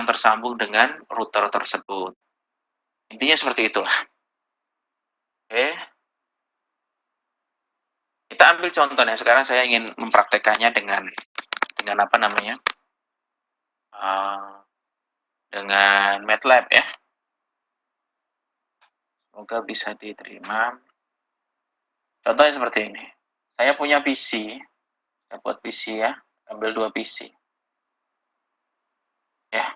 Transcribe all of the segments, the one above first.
yang tersambung dengan router tersebut. Intinya seperti itulah. Oke. Kita ambil contohnya. Sekarang saya ingin mempraktekannya dengan apa namanya? Dengan MATLAB ya. Semoga bisa diterima. Contohnya seperti ini. Saya punya PC. Saya buat PC ya. Ambil 2 PC. Ya.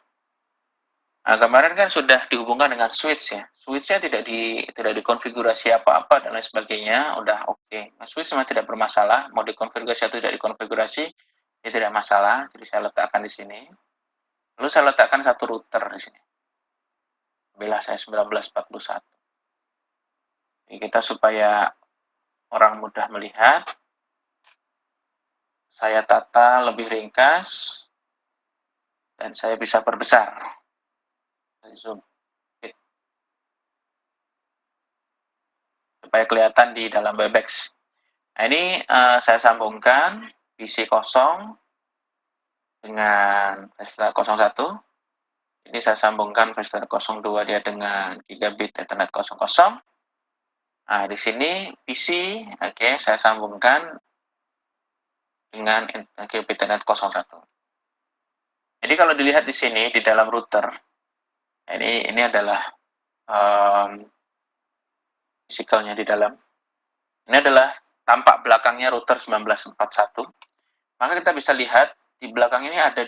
Nah, kemarin kan sudah dihubungkan dengan switch ya. Switch-nya tidak dikonfigurasi apa-apa dan lain sebagainya, udah oke. Nah, switch memang tidak bermasalah, mau dikonfigurasi atau tidak dikonfigurasi, ya tidak masalah. Jadi saya letakkan di sini. Lalu saya letakkan satu router di sini. Ambillah saya 1941. Jadi kita supaya orang mudah melihat, saya tata lebih ringkas dan saya bisa perbesar. Zoom supaya kelihatan di dalam Webex. Nah, ini saya sambungkan PC kosong dengan VSTAR 01. Ini saya sambungkan VSTAR 02 dia dengan gigabit Ethernet 00. Nah, di sini PC, oke, saya sambungkan dengan gigabit Ethernet 01. Jadi kalau dilihat di sini di dalam router, ini adalah physicalnya di dalam. Ini adalah tampak belakangnya router 1941. Maka kita bisa lihat di belakang ini ada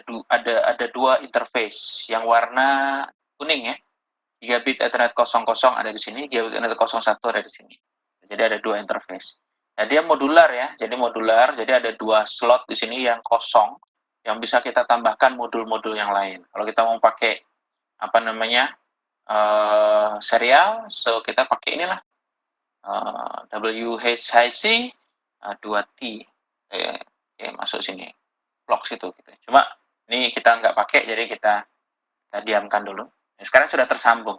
dua interface yang warna kuning ya. Gigabit Ethernet 00 ada di sini, gigabit Ethernet 01 ada di sini. Jadi ada dua interface. Nah, dia modular ya. Jadi ada dua slot di sini yang kosong yang bisa kita tambahkan modul-modul yang lain. Kalau kita mau pakai apa namanya? Serial, so kita pakai inilah WHIC 2T. Masuk sini. Blok situ gitu. Cuma ini kita nggak pakai, jadi kita diamkan dulu. Nah, sekarang sudah tersambung.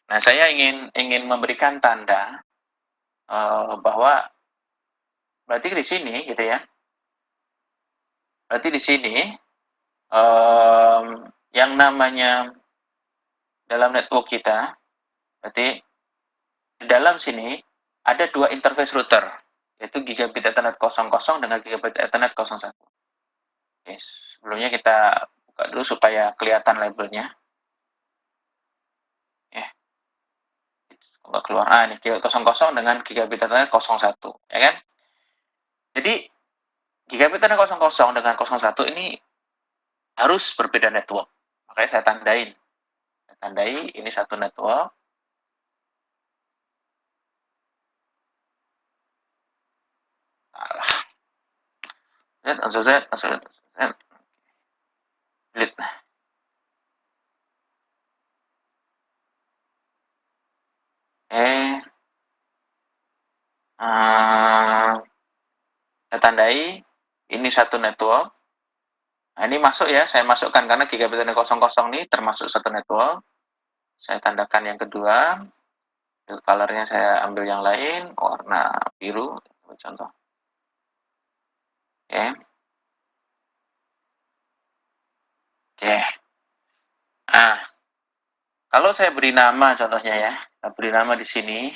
Nah, saya ingin memberikan tanda bahwa berarti di sini gitu ya. Berarti di sini yang namanya dalam network kita, berarti di dalam sini ada dua interface router, yaitu gigabit Ethernet 00 dengan gigabit Ethernet 01. Oke, sebelumnya kita buka dulu supaya kelihatan labelnya. Ya. Nggak keluar. Ini gigabit 00 dengan gigabit Ethernet 01, ya kan? Jadi gigabit Ethernet 00 dengan 01 ini harus berbeda network. Makanya saya tandain. Saya tandai ini satu network. Alah. Delete. Saya tandai ini satu network. Nah, ini masuk ya, saya masukkan karena gigabit Ethernet 00 ini termasuk satu network. Saya tandakan yang kedua. Colornya saya ambil yang lain, warna biru, contoh. Oke. Oke. Nah, kalau saya beri nama contohnya ya, saya beri nama di sini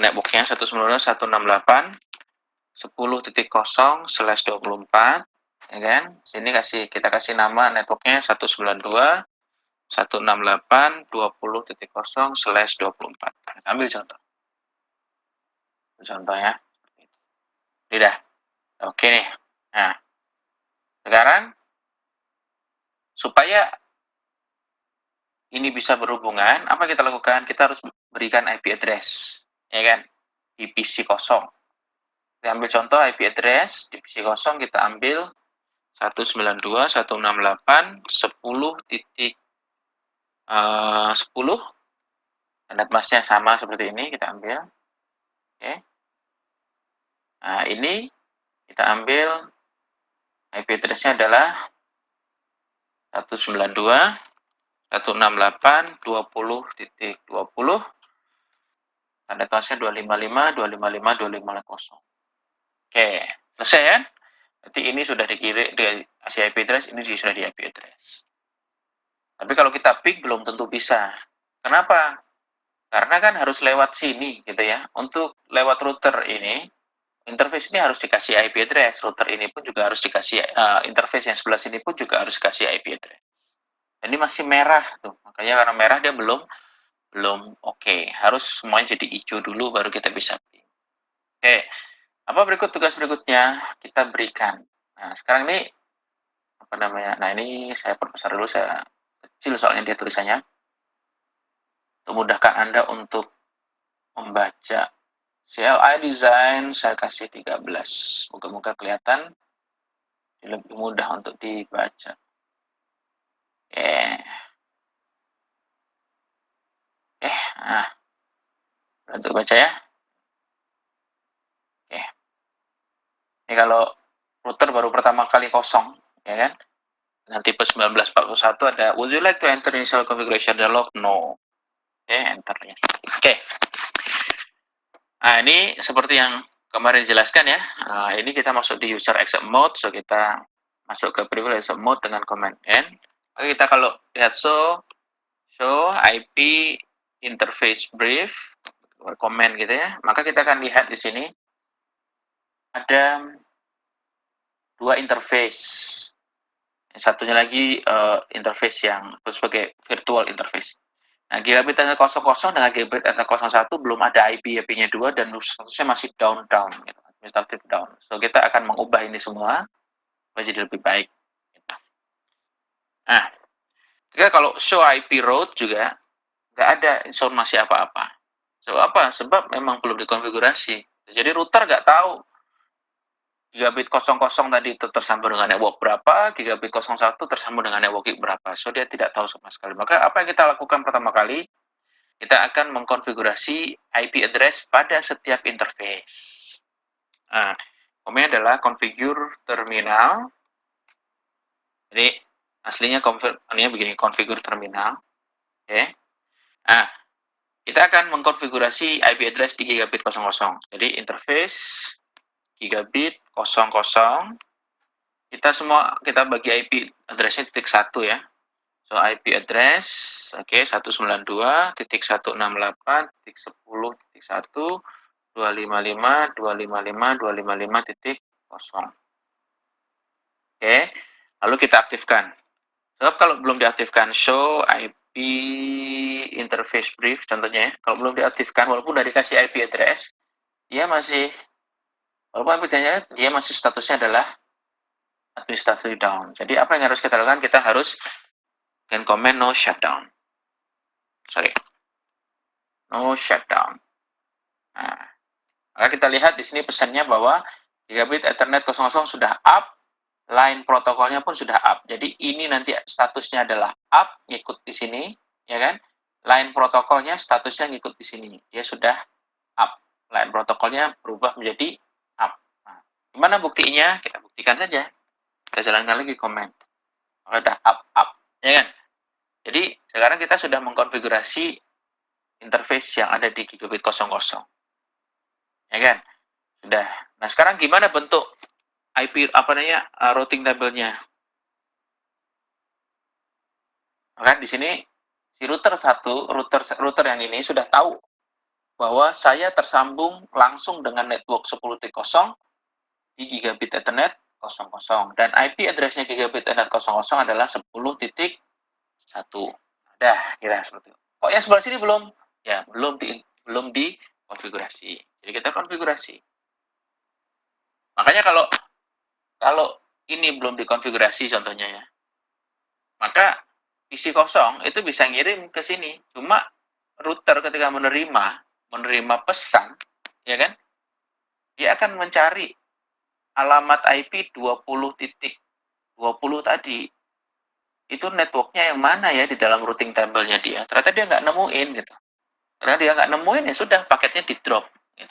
networknya 192.168.10.0/24, ya kan? Sini kita kasih nama networknya 192.168.20.0/24. Ambil contoh. Contohnya. Tidak. Oke nih. Nah, sekarang supaya ini bisa berhubungan, apa kita lakukan? Kita harus berikan IP address, ya kan? Di PC kosong. Kita ambil contoh IP address di PC kosong, kita ambil 192.168.10.10. Tanda masnya sama seperti ini, kita ambil. Oke. Nah, ini kita ambil IP address-nya adalah 192.168.20.20. Tanda kelasnya 255.255.250. Oke, selesai kan? Berarti ini sudah dikirim di IP address, ini sudah di IP address. Tapi kalau kita ping belum tentu bisa. Kenapa? Karena kan harus lewat sini gitu ya. Untuk lewat router ini, interface ini harus dikasih IP address. Router ini pun juga harus dikasih interface yang sebelah sini pun juga harus dikasih IP address. Ini masih merah tuh. Makanya karena merah dia belum oke. Harus semuanya jadi hijau dulu baru kita bisa ping. Oke. Apa tugas berikutnya? Kita berikan. Nah, sekarang ini apa namanya? Nah, ini saya perbesar dulu, saya kecil soalnya dia tulisannya. Untuk memudahkan Anda untuk membaca. CLI design saya kasih 13. Moga-moga kelihatan. Lebih mudah untuk dibaca. Nah. Untuk baca ya. Oke. Ini kalau router baru pertama kali kosong, ya kan? Dengan tipe 1941 ada, would you like to enter initial configuration dialog? No. Oke, enter ya. Oke. Nah, ini seperti yang kemarin dijelaskan ya. Nah, ini kita masuk di user accept mode, so kita masuk ke privilege accept mode dengan command N. Oke, kita kalau lihat show IP interface brief, comment gitu ya, maka kita akan lihat di sini ada dua interface. Yang satunya lagi interface yang sebagai virtual interface. Nah, gigabit ethernet 00 dengan gigabit ethernet 01 belum ada IP-nya 2 dan statusnya masih down gitu, administrative down. So kita akan mengubah ini semua menjadi lebih baik. Gitu. Nah, jika kalau show IP route juga nggak ada informasi apa-apa. So apa? Sebab memang belum dikonfigurasi. Jadi router nggak tahu gigabit 00 tadi itu tersambung dengan network berapa, gigabit 01 tersambung dengan network gig berapa. So dia tidak tahu sama sekali. Maka apa yang kita lakukan pertama kali? Kita akan mengkonfigurasi IP address pada setiap interface. Nah, komanya adalah configure terminal. Jadi aslinya begini, configure terminal. Oke. Nah, kita akan mengkonfigurasi IP address di gigabit 00. Jadi interface gigabit 00. Kita bagi IP addressnya titik 1 ya. So IP address, oke, 192.168.10.1 255.255.255.0. Oke, lalu kita aktifkan. Sebab kalau belum diaktifkan show IP interface brief contohnya ya, kalau belum diaktifkan walaupun udah dikasih IP address, dia masih statusnya adalah administrative down. Jadi apa yang harus kita lakukan? Kita harus dengan command no shutdown. No shutdown. Nah, maka kita lihat di sini pesannya bahwa gigabit Ethernet 00 sudah up, line protokolnya pun sudah up. Jadi ini nanti statusnya adalah up, ngikut di sini, ya kan? Line protokolnya statusnya ngikut di sini. Dia sudah up. Line protokolnya berubah menjadi up. Nah, gimana buktinya? Kita buktikan saja. Kita jalankan lagi komen. Udah up, ya kan? Jadi sekarang kita sudah mengkonfigurasi interface yang ada di gigabit 00. Ya kan? Sudah. Nah, sekarang gimana bentuk IP routing tabelnya? Maka di sini si router yang ini sudah tahu bahwa saya tersambung langsung dengan network 10.0 di gigabit Ethernet 00 dan IP address-nya gigabit Ethernet 00 adalah 10.1. Dah, kira seperti itu. Kok yang sebelah sini belum? Ya, belum dikonfigurasi. Jadi kita konfigurasi. Makanya kalau ini belum dikonfigurasi contohnya ya, maka PC kosong itu bisa ngirim ke sini. Cuma router ketika menerima pesan, ya kan, dia akan mencari alamat IP 20.20 tadi. Itu networknya yang mana ya di dalam routing table-nya dia. Ternyata dia nggak nemuin gitu. Karena dia nggak nemuin ya sudah paketnya di drop gitu.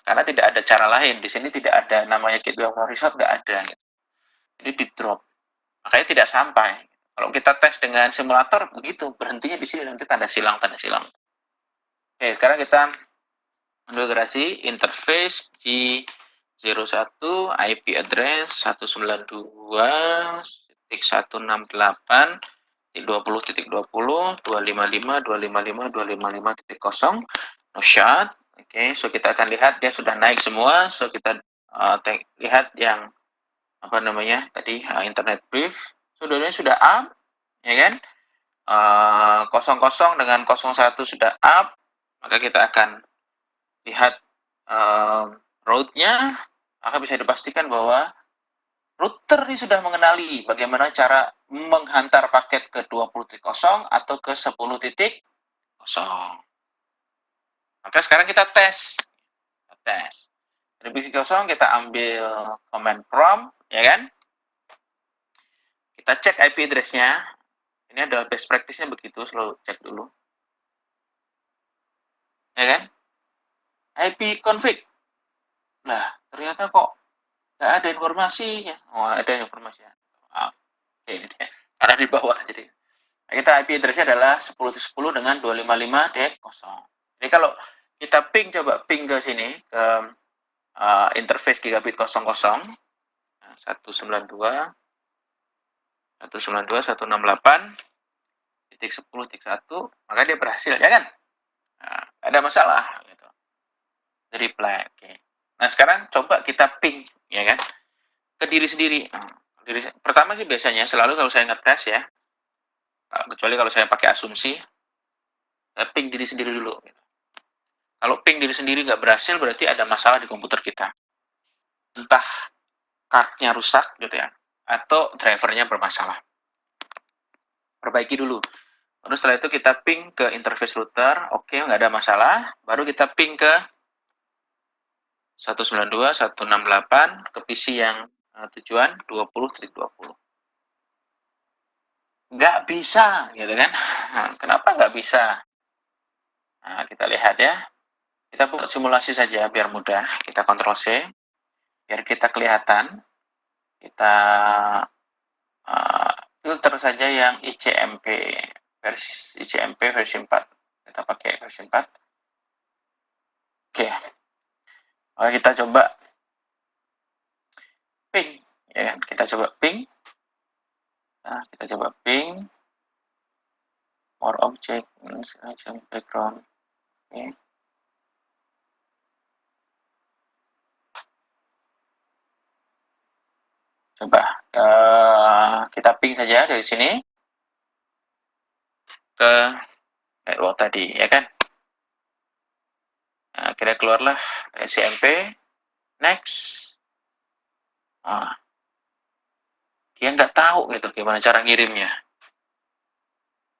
Karena tidak ada cara lain. Di sini tidak ada namanya gateway resort, nggak ada gitu. Jadi di drop. Makanya tidak sampai. Kalau kita tes dengan simulator begitu, berhentinya di sini nanti tanda silang. Oke, sekarang kita konfigurasi interface di 01 IP address 192 192.168.20.20, 255, 255, 255, 0. Oke, so kita akan lihat dia sudah naik semua. So kita lihat yang apa namanya tadi internet brief. Sudah up, ya kan? 00 dengan 01 sudah up, maka kita akan lihat route-nya, maka bisa dipastikan bahwa router ini sudah mengenali bagaimana cara menghantar paket ke 20.0 atau ke 10.0. Maka sekarang kita tes. Dari PC kosong kita ambil command prompt, ya kan? Kita cek IP address-nya. Ini adalah best practice-nya begitu, selalu cek dulu. Ya kan? IP config. Nah, ternyata kok nggak ada informasinya. Oh, ada informasinya. Oke, karena di bawah jadi. Kita IP address-nya adalah 10.10 dengan 255.0. Jadi kalau kita coba ping ke sini, ke interface gigabit 00, 192.168.10.1, maka dia berhasil, ya kan? Nah, ada masalah gitu. Di reply. Oke. Nah, sekarang coba kita ping, ya kan? Ke diri sendiri. Pertama sih biasanya selalu kalau saya ngetes ya, kecuali kalau saya pakai asumsi, ping diri sendiri dulu. Kalau ping diri sendiri nggak berhasil, berarti ada masalah di komputer kita. Entah card-nya rusak gitu ya, atau drivernya bermasalah. Perbaiki dulu. Terus setelah itu kita ping ke interface router, oke, nggak ada masalah. Baru kita ping ke 192.168 ke PC yang tujuan 20.20. Nggak bisa, gitu kan? Nah, kenapa nggak bisa? Nah, kita lihat ya. Kita buat simulasi saja biar mudah. Kita Ctrl C, biar kita kelihatan. Kita filter saja yang ICMP versi 4. Kita pakai versi 4. Oke. Maka kita coba ping, ya kan? Kita coba ping. Nah, kita coba ping. More object, background. Oke. Coba kita ping saja dari sini ke network tadi, ya kan? Nah, kira keluarlah CMP, next. Nah, dia nggak tahu gitu gimana cara ngirimnya.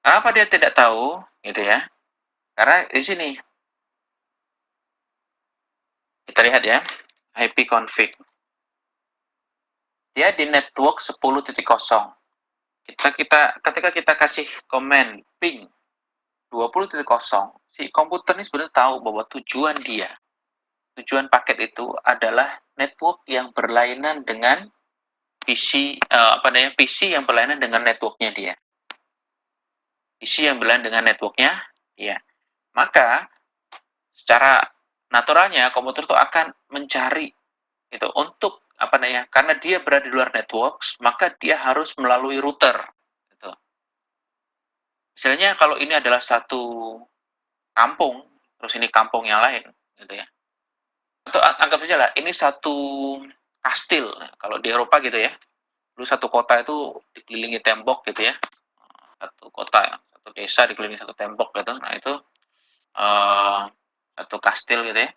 Kenapa dia tidak tahu, gitu ya? Karena di sini kita lihat ya, IP config. Dia di network 10.0. Ketika kita kasih komen ping 20.0, si komputer ini sebenarnya tahu bahwa tujuan paket itu adalah network yang berlainan dengan PC PC yang berlainan dengan networknya dia. PC yang berlainan dengan networknya dia. Maka secara naturalnya komputer itu akan mencari itu untuk karena dia berada di luar network, maka dia harus melalui router. Gitu. Misalnya kalau ini adalah satu kampung, terus ini kampung yang lain, gitu ya. Atau anggap saja lah, ini satu kastil, kalau di Eropa gitu ya. Dulu satu kota itu dikelilingi tembok gitu ya. Satu kota, satu desa dikelilingi satu tembok gitu. Nah itu satu kastil gitu ya.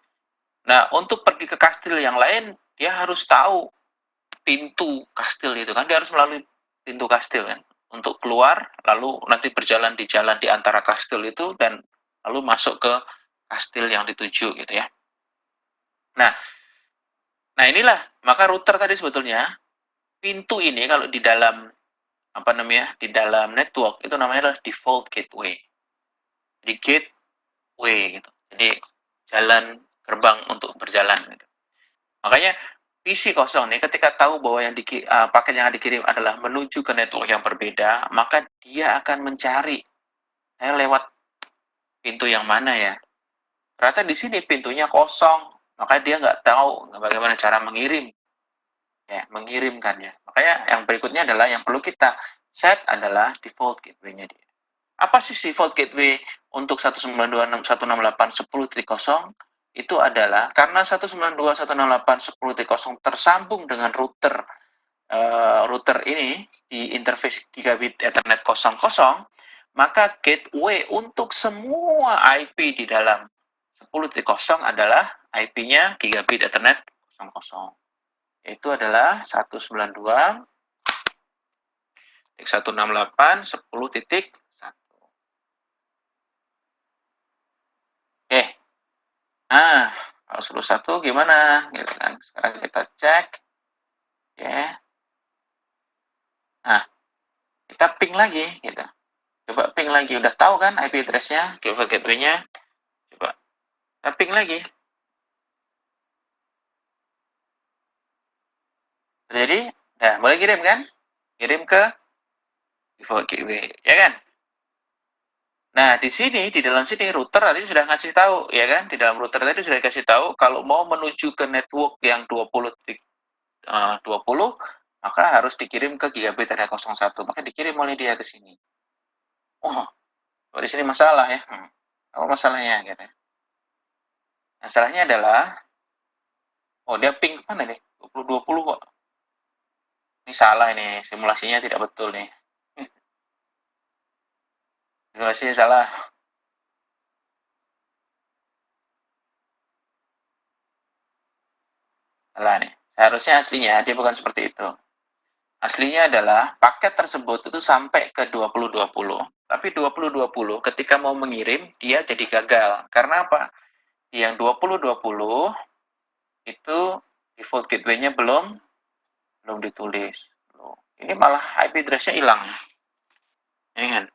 Nah untuk pergi ke kastil yang lain, dia harus tahu pintu kastil itu kan, dia harus melalui pintu kastil kan untuk keluar, lalu nanti berjalan di jalan di antara kastil itu dan lalu masuk ke kastil yang dituju gitu ya. Nah inilah maka router tadi sebetulnya pintu ini kalau di dalam di dalam network itu namanya adalah default gateway. Jadi gateway gitu. Jadi jalan gerbang untuk berjalan gitu. Makanya PC kosong nih ketika tahu bahwa paket yang dikirim adalah menuju ke network yang berbeda, maka dia akan mencari saya lewat pintu yang mana ya. Ternyata di sini pintunya kosong, maka dia nggak tahu bagaimana cara mengirim ya, mengirimkannya. Makanya yang berikutnya adalah yang perlu kita set adalah default gateway-nya dia. Apa sih default gateway untuk 192.168.10.0? Itu adalah karena 192.168.10.0 tersambung dengan router ini di interface gigabit Ethernet 00, maka gateway untuk semua IP di dalam 10.0 adalah IP-nya gigabit Ethernet 00. Yaitu adalah 192.168.10.1. Oke. Nah, kalau 1 gimana? Gitu kan. Sekarang kita cek. Ya. Nah, kita ping lagi gitu. Coba ping lagi. Udah tahu kan IP address-nya, gateway-nya? Coba. Kita ping lagi. Jadi, nah, boleh kirim kan? Kirim ke default gateway, ya kan? Nah, di sini, di dalam sini, router tadi sudah ngasih tahu, ya kan? Di dalam router tadi sudah kasih tahu, kalau mau menuju ke network yang 20, maka harus dikirim ke gigabit area 01. Maka dikirim oleh dia ke sini. Oh, di sini masalah ya. Apa masalahnya? Gitu. Masalahnya adalah, oh dia ping mana nih? 20 kok. Ini salah ini, simulasinya tidak betul nih. Simulasinya salah. Salah nih. Seharusnya aslinya dia bukan seperti itu. Aslinya adalah paket tersebut itu sampai ke 2020. Tapi 2020 ketika mau mengirim dia jadi gagal. Karena apa? Yang 2020 itu default gateway-nya belum ditulis. Ini malah IP address-nya hilang. Ini kan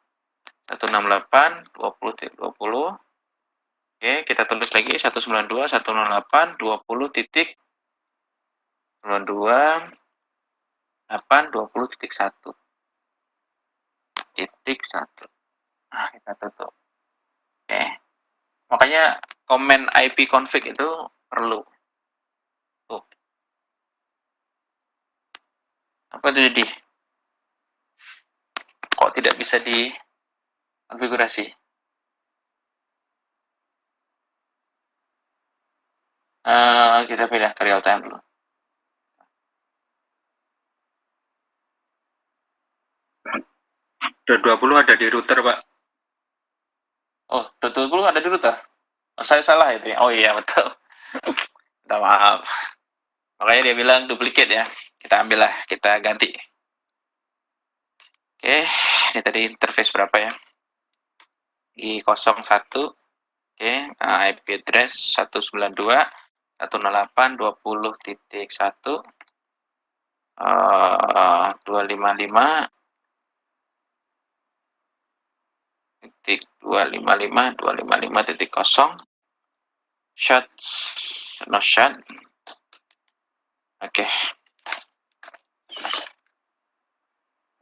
168.20.20. Oke, kita tulis lagi 192.168.20.1. Nah, kita tutup. Oke. Makanya komen IP config itu perlu. Tuh. Apa itu jadi? Kok tidak bisa dikonfigurasi? Kita pindah ke real time dulu. Udah 20 ada di router, Pak. Oh, udah 20 ada di router? Oh, saya salah itu ya? Oh iya, betul. Minta maaf. Makanya dia bilang duplicate ya. Kita ambil lah, kita ganti. Oke, ini tadi interface berapa ya? Di 01. Oke, nah, IP address 192.168.20.1 255 titik 255.255.0 shot no shot. Oke.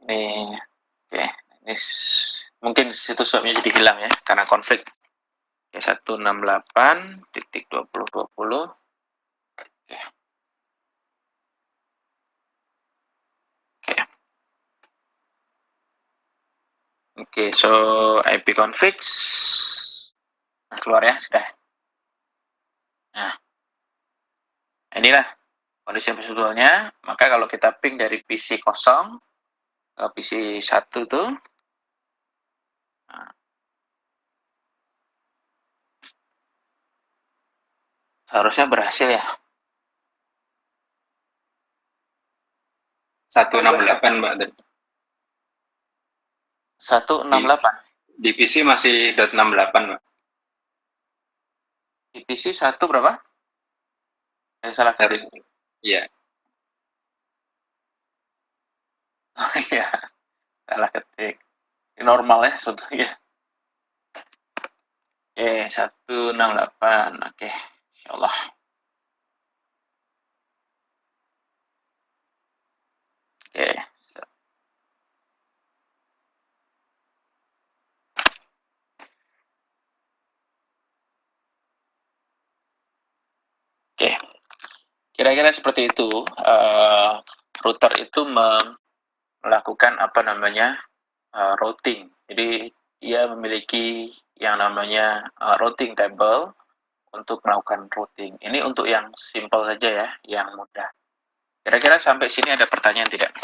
Ini oke, ini mungkin situs webnya jadi hilang ya karena konflik. Ya 168.2020. Oke. Oke, so IP config keluar ya sudah. Nah, inilah kondisi sebetulnya. Maka kalau kita ping dari PC kosong ke PC 1 tuh, nah, seharusnya berhasil ya. 168 Mbak. 168. Di PC masih .68 Mbak. Di PC 1 berapa? Salah ketik. Iya. Oh iya, salah ketik. Ini normal ya sebetulnya. Oke, 168. Oke, insyaallah. Oke. Oke. Kira-kira seperti itu. Router itu melakukan apa namanya routing. Jadi ia memiliki yang namanya routing table untuk melakukan routing. Ini untuk yang simple saja ya, yang mudah. Kira-kira sampai sini ada pertanyaan tidak?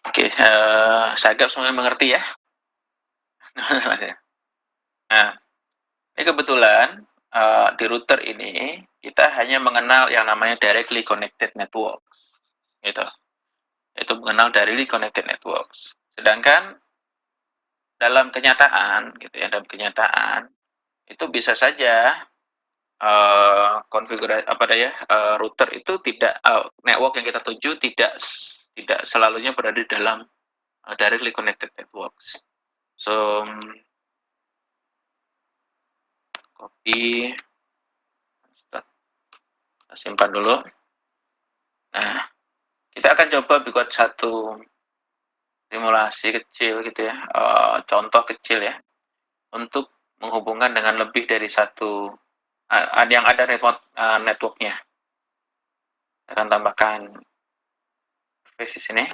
Oke, saya agak semuanya mengerti ya. Nah, ini kebetulan di router ini kita hanya mengenal yang namanya directly connected network, gitu. Itu mengenal directly connected networks. Sedangkan dalam kenyataan, gitu ya, dalam kenyataan itu bisa saja konfigurasi router itu tidak network yang kita tuju tidak selalunya berada di dalam directly connected networks. So copy, simpan dulu. Nah, kita akan coba buat satu simulasi kecil gitu ya, contoh kecil ya, untuk menghubungkan dengan lebih dari satu yang ada remote networknya. Saya akan tambahkan interface di sini.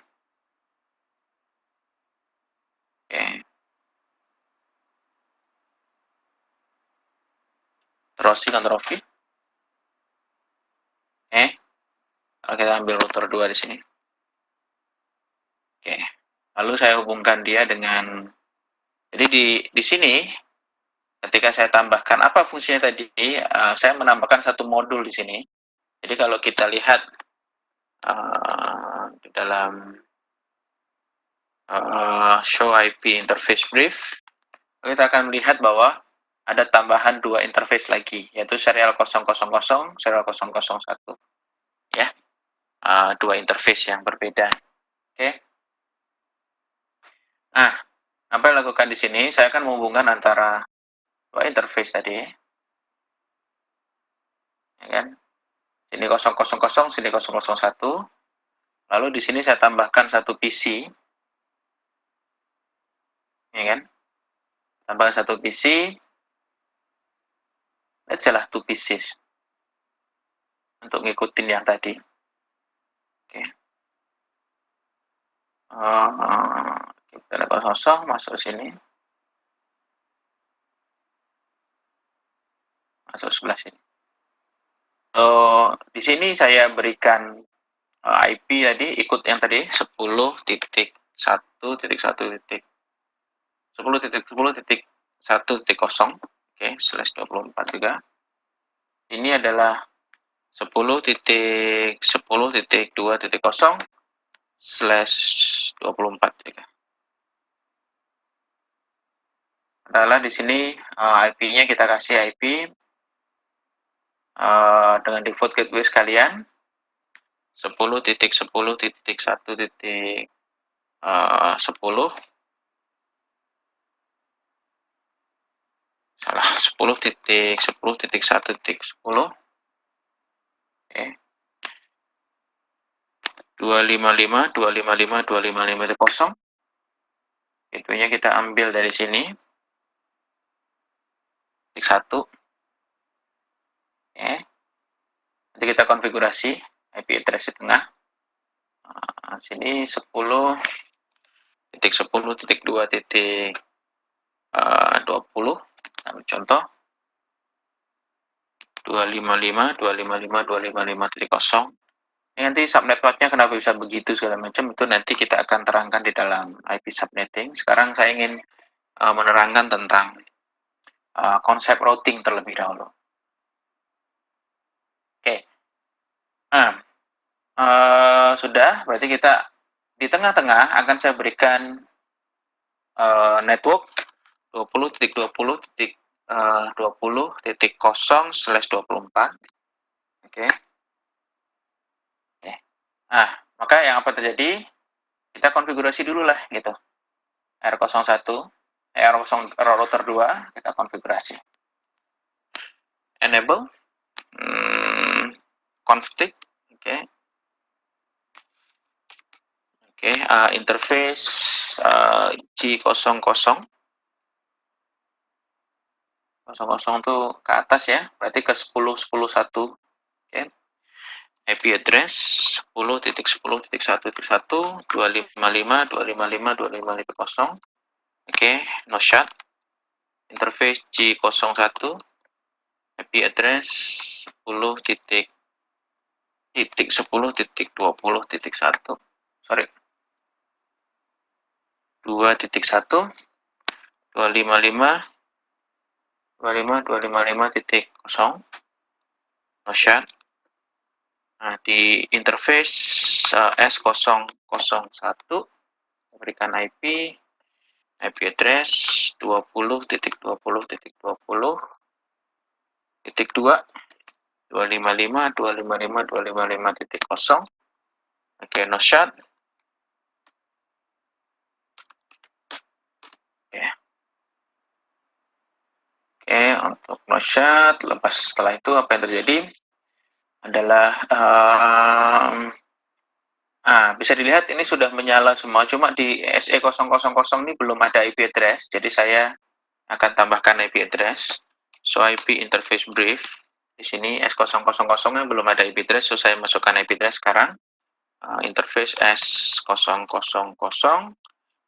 Oke. Terus Ctrl V. Kalau kita ambil router 2 di sini. Oke. Lalu saya hubungkan dia dengan, jadi di sini ketika saya tambahkan apa fungsinya tadi, saya menambahkan satu modul di sini. Jadi kalau kita lihat di dalam show IP interface brief, kita akan melihat bahwa ada tambahan dua interface lagi, yaitu serial 000, serial 001. Ya, dua interface yang berbeda. Oke. Nah, apa yang dilakukan di sini? Saya akan menghubungkan antara dua interface tadi, ya kan? Sini 000, sini 001. Lalu di sini saya tambahkan satu PC, ya kan? Tambahkan satu PC, let's say lah 2 pieces untuk ngikutin yang tadi. Oke. Kita kosong masuk sini, masuk sebelah sini. Di sini saya berikan IP tadi ikut yang tadi 10.1.10.10.1.0, oke, /24 juga. Ini adalah 10.10.2.0/24 juga. Adalah di sini IP-nya kita kasih IP dengan default gateway sekalian 10.10.1.10 salah 10.10.1.10 oke 255.255.255 gateway-nya kita ambil dari sini titik 1 oke. Nanti kita konfigurasi IP address di tengah. Sini 10.10.2.20 contoh 255.255.255.0. Nanti subnetworknya kenapa bisa begitu segala macam itu nanti kita akan terangkan di dalam IP subnetting. Sekarang saya ingin menerangkan tentang konsep routing terlebih dahulu. Oke. Nah, sudah, berarti kita di tengah-tengah akan saya berikan network 20.20.20.0/24. Oke. Nah, maka yang apa terjadi? Kita konfigurasi dulu lah gitu. R01, router 2, kita konfigurasi. Enable, config, oke. Interface G00, 00 itu ke atas ya, berarti ke 10.10.1. Oke. IP address 10.10.1.1 255 255 2550. Oke, no shot. Interface G01, IP address 10.10.20.1. Sorry. 2.1 255 255.0. No shot. Nah, di interface S001 berikan IP address 20.20.20.2 255.255.255.0. Oke, no shot. Oke, untuk no shot, lepas setelah itu apa yang terjadi adalah bisa dilihat ini sudah menyala semua, cuma di SE000 ini belum ada IP address, jadi saya akan tambahkan IP address. So IP interface brief, di sini S000-nya belum ada IP address, so saya masukkan IP address sekarang. Interface S000,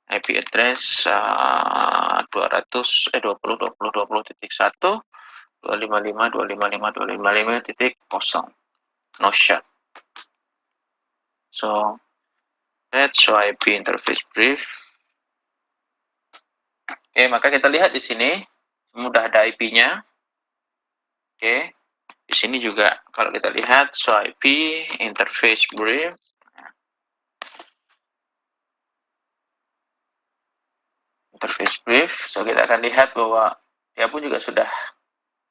IP address 20.20.20.1 255.255.255.0. No shot. So that's IP interface brief. Oke, maka kita lihat di sini sudah ada IP-nya. Oke, di sini juga kalau kita lihat IP interface brief. Interface brief, so kita akan lihat bahwa dia pun juga sudah,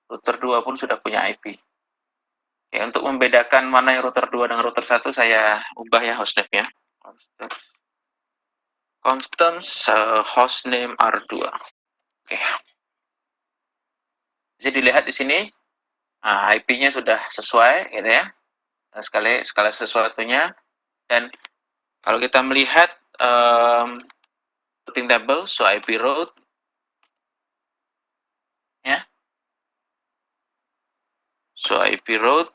router 2 pun sudah punya IP. Oke, untuk membedakan mana yang router 2 dengan router 1, saya ubah ya hostname-nya. Constants hostname R2. Oke. Bisa dilihat di sini, IP-nya sudah sesuai, gitu ya. Skala sesuatunya. Dan kalau kita melihat routing table, so IP route, ya. So IP route,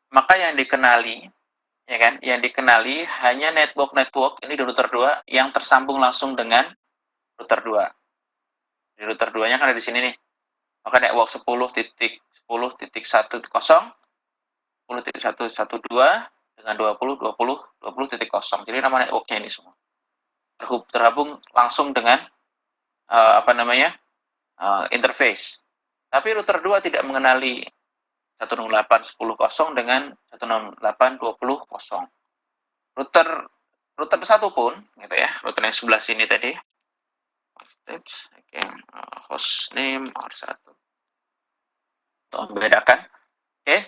maka yang dikenali, ya kan, yang dikenali hanya network ini di router 2 yang tersambung langsung dengan router 2. Di router 2-nya kan ada di sini nih. Maka network 10.10.10.12 dengan 20.20.20.0. Jadi nama networknya ini semua terhubung langsung dengan interface. Tapi router 2 tidak mengenali 168.10.0 dengan 168.20.0. Router 1 pun, gitu ya, router yang sebelah sini tadi, hostname R1. Untuk membedakan, oke.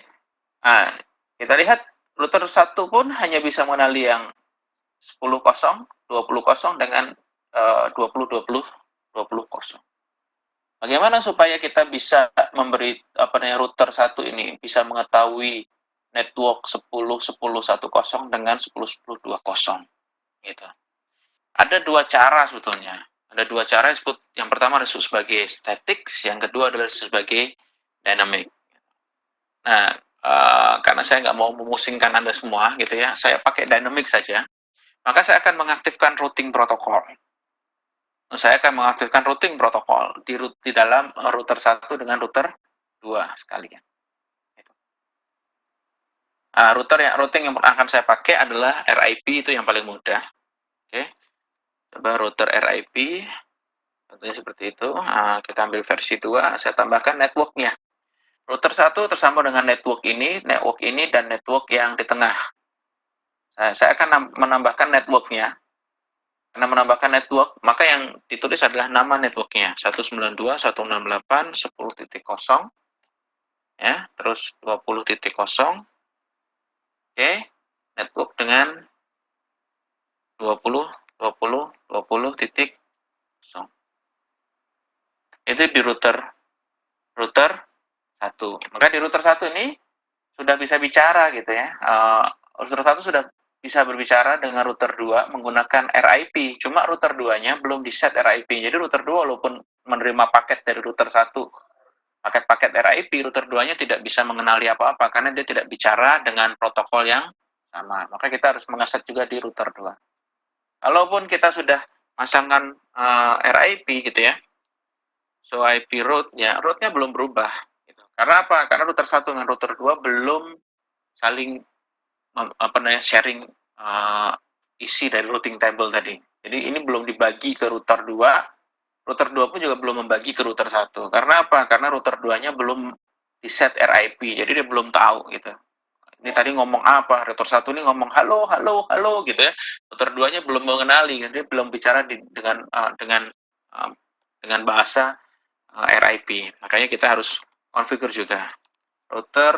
Nah, kita lihat router 1 pun hanya bisa mengenali yang 10.0, 20.0 dengan 20.20.20.0. Bagaimana supaya kita bisa memberi router 1 ini bisa mengetahui network 10.10.10 dengan 10.10.20 gitu. Ada dua cara sebetulnya. Ada dua cara disebut, yang pertama disebut sebagai statics, yang kedua adalah sebagai dynamic. Nah, karena saya nggak mau memusingkan Anda semua gitu ya, saya pakai dynamic saja. Maka saya akan mengaktifkan routing protokol. Saya akan mengaktifkan routing protokol di dalam router 1 dengan router 2 sekalian. Routing yang akan saya pakai adalah RIP, itu yang paling mudah. Oke. Coba router RIP, tentunya seperti itu. Kita ambil versi 2, saya tambahkan networknya. Router 1 tersambung dengan network ini, dan network yang di tengah. Saya akan menambahkan networknya. Karena menambahkan network, maka yang ditulis adalah nama networknya, 192.168.10.0, ya, terus 20.0, oke, network dengan 20.20.20.0. 20.0. Itu di router 1. Maka di router 1 ini sudah bisa bicara gitu ya. Router 1 sudah bisa berbicara dengan router 2 menggunakan RIP. Cuma router 2-nya belum di-set RIP. Jadi router 2 walaupun menerima paket dari router 1, paket-paket RIP, router 2-nya tidak bisa mengenali apa-apa karena dia tidak bicara dengan protokol yang sama. Maka kita harus mengeset juga di router 2. Kalaupun kita sudah pasangkan RIP gitu ya, so IP route-nya belum berubah. Gitu. Karena apa? Karena router 1 dengan router 2 belum saling sharing isi dari routing table tadi. Jadi ini belum dibagi ke router 2. Router 2 pun juga belum membagi ke router 1. Karena apa? Karena router 2-nya belum di set RIP. Jadi dia belum tahu gitu. Ini tadi ngomong apa? Router 1 ini ngomong halo, halo, halo gitu ya. Router 2-nya belum mengenali, dia belum bicara dengan bahasa RIP. Makanya kita harus configure juga router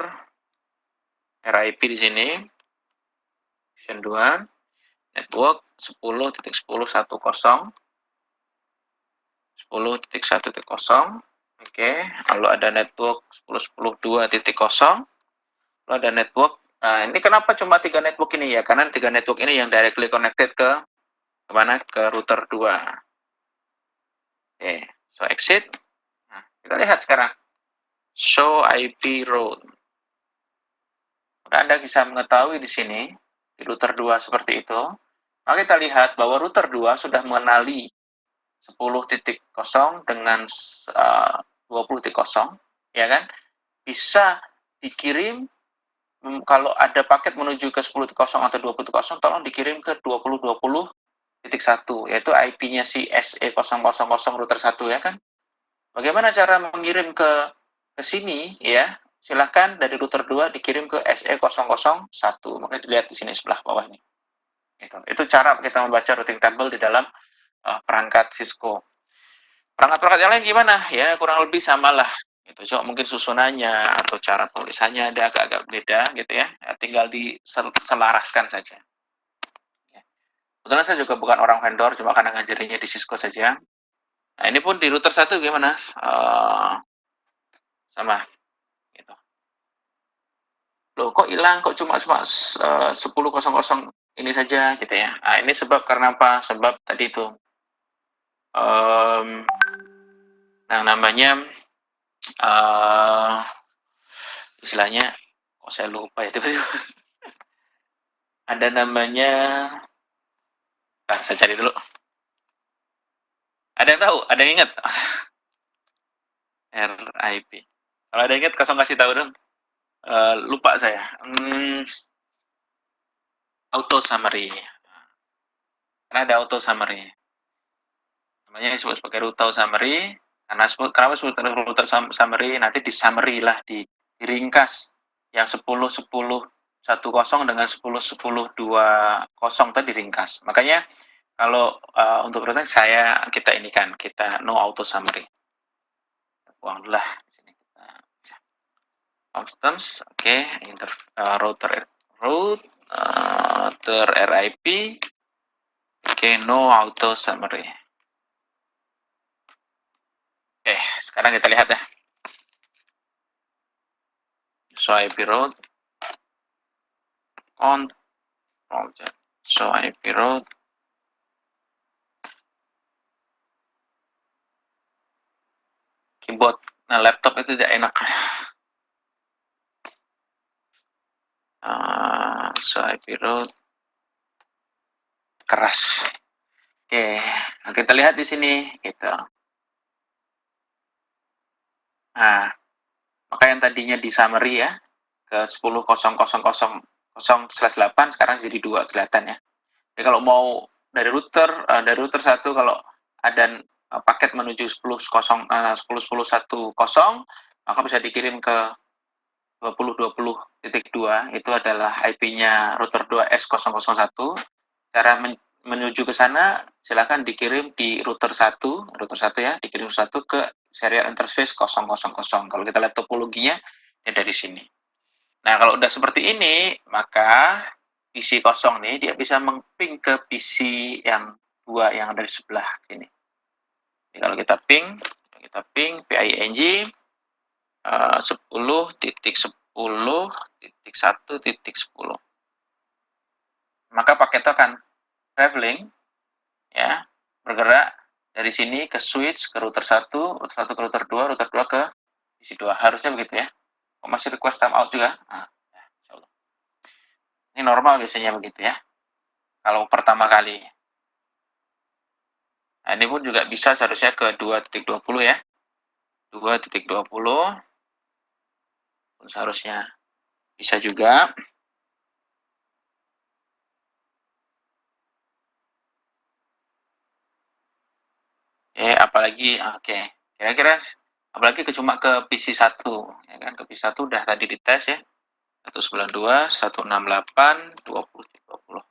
RIP di sini. Version 2, network 10.10.10, 10.1.0. Oke, lalu ada network 10.10.2.0. Lalu ada network. Nah, ini kenapa cuma 3 network ini ya? Karena 3 network ini yang directly connected ke kemana? Ke router 2. Oke, so exit. Nah, kita lihat sekarang. Show IP route. Maka Anda bisa mengetahui di sini, di router 2 seperti itu. Maka kita lihat bahwa router 2 sudah mengenali 10.0 dengan 20.0, ya kan? Bisa dikirim kalau ada paket menuju ke 10.0 atau 20.0, tolong dikirim ke 20.20.1, yaitu IP-nya si SE000 router 1 ya kan? Bagaimana cara mengirim ke sini ya? Silahkan dari router 2 dikirim ke SE001. Maka dilihat di sini sebelah bawah ini. Itu cara kita membaca routing table di dalam perangkat Cisco. Perangkat-perangkat yang lain gimana? Ya kurang lebih sama lah. Gitu. Cuma mungkin susunannya atau cara tulisannya ada agak-agak beda gitu ya. Tinggal diselaraskan saja. Kebetulan saya juga bukan orang vendor, cuma karena ngajarinya di Cisco saja. Nah ini pun di router 1 gimana? Sama. Gitu. Loh kok hilang? Kok cuma 10.00 ini saja gitu ya. Nah ini sebab karena apa? Sebab tadi itu yang namanya istilahnya kok saya lupa ya tiba-tiba. Ada namanya, saya cari dulu. Ada yang tahu? Ada yang ingat? RIP. Kalau ada yang ingat, kasih tahu dong. Lupa saya. Auto summary. Karena ada auto summary. Namanya disebut sebagai router summary. Kenapa disebut router summary? Nanti di summary lah, diringkas. Yang 10.10.10 dengan 10.10.20 tadi diringkas. Makanya kalau untuk router kita no auto summary. Buang dulu lah. Constants, oke, router RIP, oke, no auto summary. Oke, sekarang kita lihat ya. So IP route, so IP route, keyboard, nah laptop itu tidak enak. So IP route, keras. Oke, nah kita lihat di sini, gitu. Nah, maka yang tadinya di summary ya, ke 10.0.0.0/8 sekarang jadi 2 kelihatan ya. Jadi kalau mau dari router 1 kalau ada paket menuju 10.10.10 maka bisa dikirim ke 20.20.2 itu adalah IP-nya router 2S001. Cara menuju ke sana silakan dikirim di router 1 ya, dikirim 1 ke serial interface 000. Kalau kita lihat topologinya ya dari sini. Nah, kalau udah seperti ini, maka PC kosong nih dia bisa meng-ping ke PC yang dua yang ada di sebelah sini. Jadi kalau kita ping PING 10.10.10, maka paket itu akan traveling, ya, bergerak dari sini ke switch ke router 1 ke router 2 ke PC 2. Harusnya begitu ya. Kok masih request timeout juga? Nah, ya, insyaallah. Ini normal biasanya begitu ya. Kalau pertama kali. Nah, ini pun juga bisa seharusnya ke 2.20 ya. 2.20 seharusnya bisa juga. Apalagi kira-kira apalagi cuma ke PC 1 ya kan, ke PC 1 udah tadi dites ya. 192, 168, 20, 20.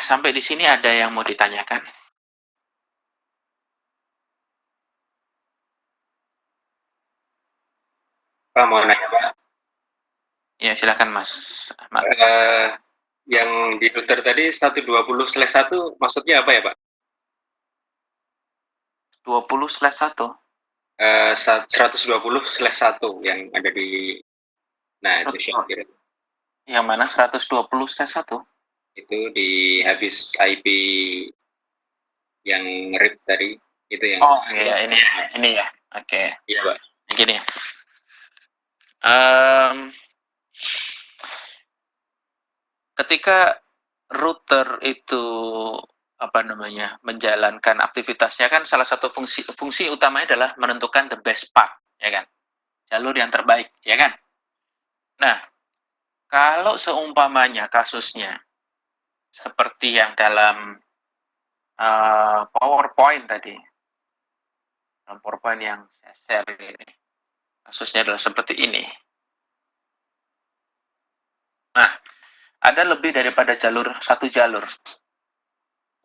Sampai di sini ada yang mau ditanyakan? Pak mau nanya Pak. Ya silakan Mas Ahmad. Yang di router tadi 120/1 maksudnya apa ya Pak? 20/1. 120/1 yang ada di, nah itu kira-kira Yang mana 120/1? itu di habis IP yang RIP tadi itu yang. Oh iya, ini ya. Oke. Iya Pak. Gini. Ketika router itu menjalankan aktivitasnya, kan salah satu fungsi utamanya adalah menentukan the best path, ya kan, jalur yang terbaik, ya kan. Nah, kalau seumpamanya kasusnya seperti yang dalam PowerPoint tadi, dalam PowerPoint yang saya share ini, kasusnya adalah seperti ini. Nah, ada lebih daripada satu jalur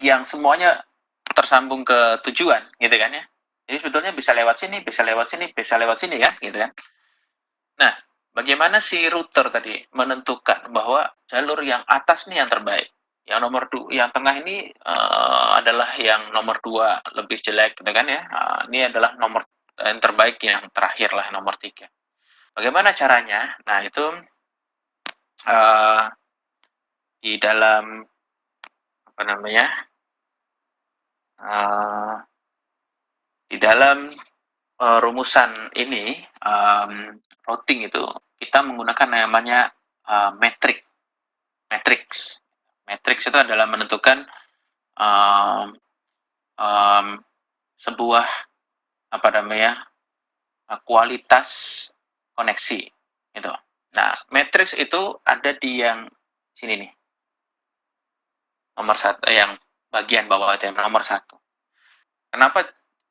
yang semuanya tersambung ke tujuan, gitu kan ya. Jadi sebetulnya bisa lewat sini, bisa lewat sini, bisa lewat sini kan, gitu kan. Nah, bagaimana si router tadi menentukan bahwa jalur yang atas nih yang terbaik, yang yang tengah ini adalah yang nomor 2 lebih jelek, gitu kan ya. Ini adalah nomor yang terbaik yang terakhir lah, nomor 3. Bagaimana caranya? Nah, itu di dalam di dalam rumusan ini, routing itu kita menggunakan namanya matrix. Matrix itu adalah menentukan sebuah kualitas koneksi itu. Nah, matrix itu ada di yang sini nih, nomor 1, yang bagian bawah itu, nomor 1. Kenapa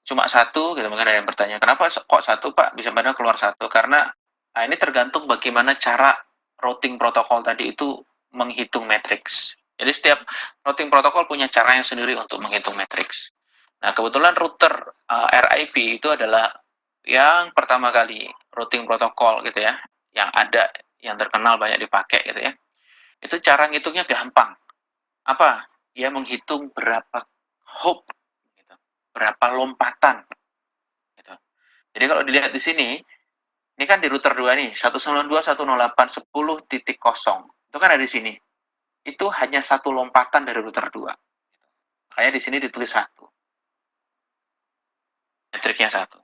cuma 1 gitu? Mungkin ada yang bertanya, kenapa kok 1 Pak, bisa padahal keluar 1? Karena ini tergantung bagaimana cara routing protokol tadi itu menghitung matrix. Jadi setiap routing protokol punya caranya sendiri untuk menghitung matrix. Nah, kebetulan router RIP itu adalah yang pertama kali routing protokol gitu ya, yang ada, yang terkenal banyak dipakai gitu ya. Itu cara ngitungnya gampang. Apa? Dia menghitung berapa hop, gitu, berapa lompatan. Gitu. Jadi kalau dilihat di sini, ini kan di router 2 nih, 192.168.10.0. Itu kan ada di sini. Itu hanya satu lompatan dari router 2. Makanya di sini ditulis 1. Metriknya 1.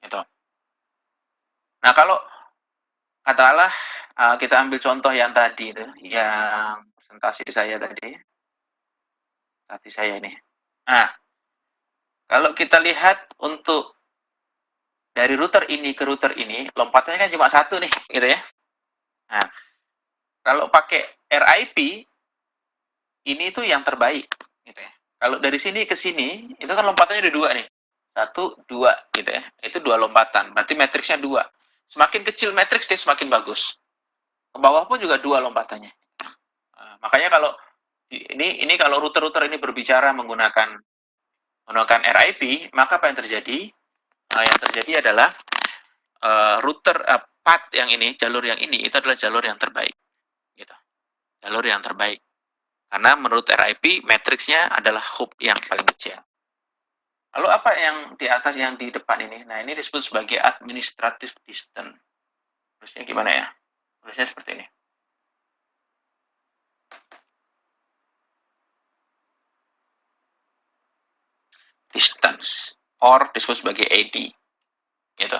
Gitu. Nah, kalau katakanlah kita ambil contoh yang tadi itu, yang presentasi saya tadi. Saya ini. Nah, kalau kita lihat untuk dari router ini ke router ini, lompatannya kan cuma 1 nih, gitu ya. Nah, kalau pakai RIP, ini tuh yang terbaik, gitu ya. Kalau dari sini ke sini, itu kan lompatannya ada 2 nih. 1, 2, gitu ya. Itu 2 lompatan, berarti matriksnya 2. Semakin kecil matriks, dia semakin bagus. Ke bawah pun juga 2 lompatannya. Nah, makanya kalau ini kalau router-router ini berbicara menggunakan RIP, maka apa yang terjadi? Yang terjadi adalah router path yang ini, jalur yang ini, itu adalah jalur yang terbaik. Gitu. jalur yang terbaik. Karena menurut RIP, matriksnya adalah hub yang paling kecil. Lalu apa yang di atas, yang di depan ini? Nah, ini disebut sebagai administrative distance. Terusnya gimana ya? Tulisnya seperti ini. Distance, or disebut sebagai AD. Gitu.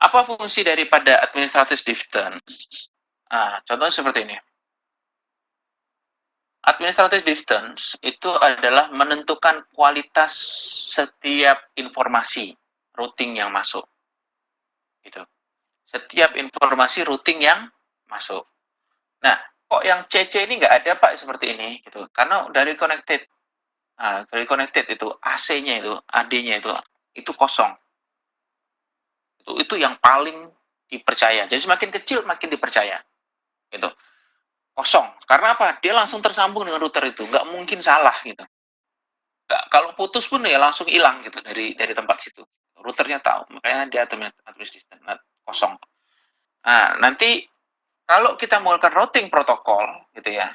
Apa fungsi daripada administrative distance? Nah, contohnya seperti ini. Administrative distance itu adalah menentukan kualitas setiap informasi routing yang masuk. Gitu. Setiap informasi routing yang masuk. Nah, kok yang CC ini nggak ada Pak seperti ini? Gitu. Karena dari connected itu AC-nya itu, AD-nya itu kosong. Itu yang paling dipercaya. Jadi semakin kecil makin dipercaya. Gitu. Kosong. Karena apa? Dia langsung tersambung dengan router itu. Nggak mungkin salah gitu. Nggak, kalau putus pun ya langsung hilang gitu dari tempat situ. Routernya tahu. Makanya dia automatic distance. Nah, kosong. Nah, nanti kalau kita menggunakan routing protokol gitu ya.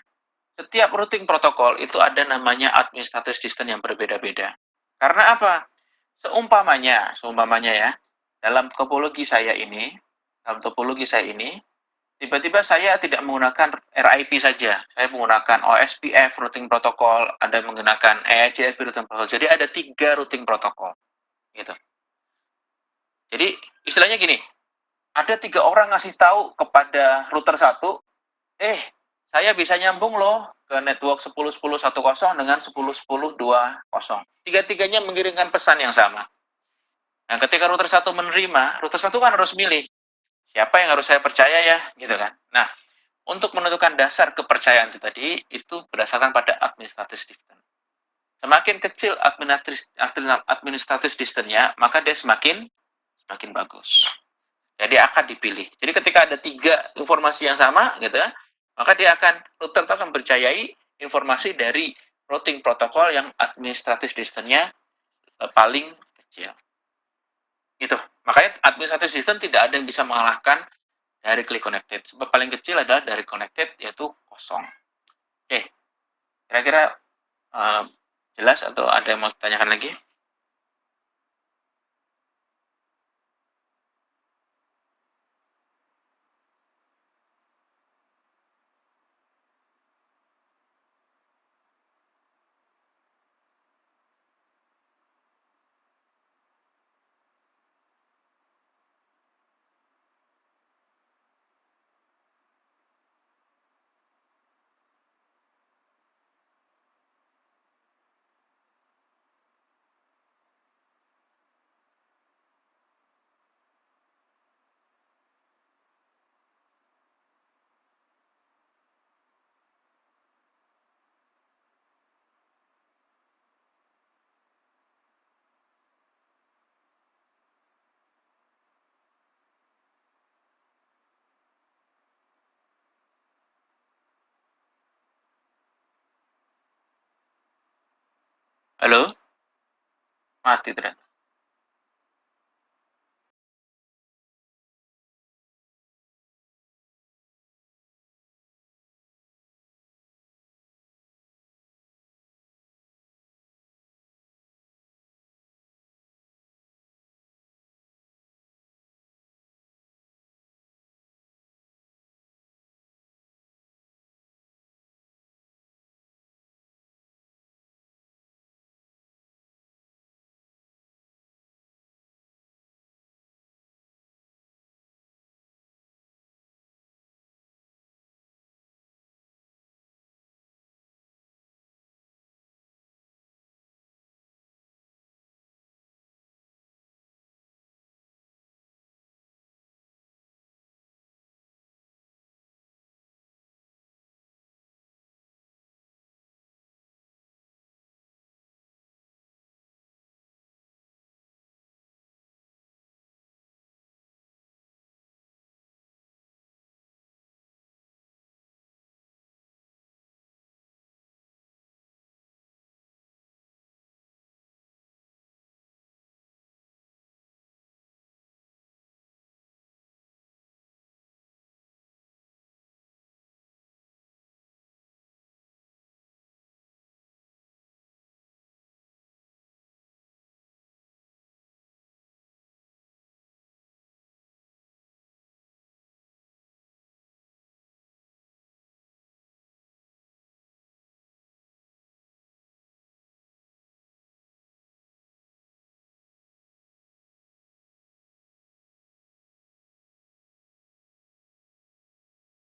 Setiap routing protokol itu ada namanya administrative distance yang berbeda-beda. Karena apa? Seumpamanya ya, dalam topologi saya ini, tiba-tiba saya tidak menggunakan RIP saja. Saya menggunakan OSPF routing protocol, ada menggunakan EIGRP routing protocol. Jadi ada 3 routing protokol. Gitu. Jadi istilahnya gini, ada 3 orang ngasih tahu kepada router 1, saya bisa nyambung loh ke network 10.10.10 dengan 10.10.20. Tiga-tiganya mengirimkan pesan yang sama. Nah, ketika router 1 menerima, router 1 kan harus milih siapa yang harus saya percaya ya, gitu kan. Nah, untuk menentukan dasar kepercayaan itu tadi, itu berdasarkan pada administrative distance. Semakin kecil administrative distance-nya, maka dia semakin bagus. Jadi akan dipilih. Jadi ketika ada 3 informasi yang sama, gitu ya, maka dia router akan percayai informasi dari routing protokol yang administrative distance-nya paling kecil. Gitu. Makanya administrative distance tidak ada yang bisa mengalahkan directly connected. Sebab paling kecil adalah direct connected, yaitu kosong. Oke, kira-kira jelas atau ada yang mau ditanyakan lagi? Halo? Mati ternyata.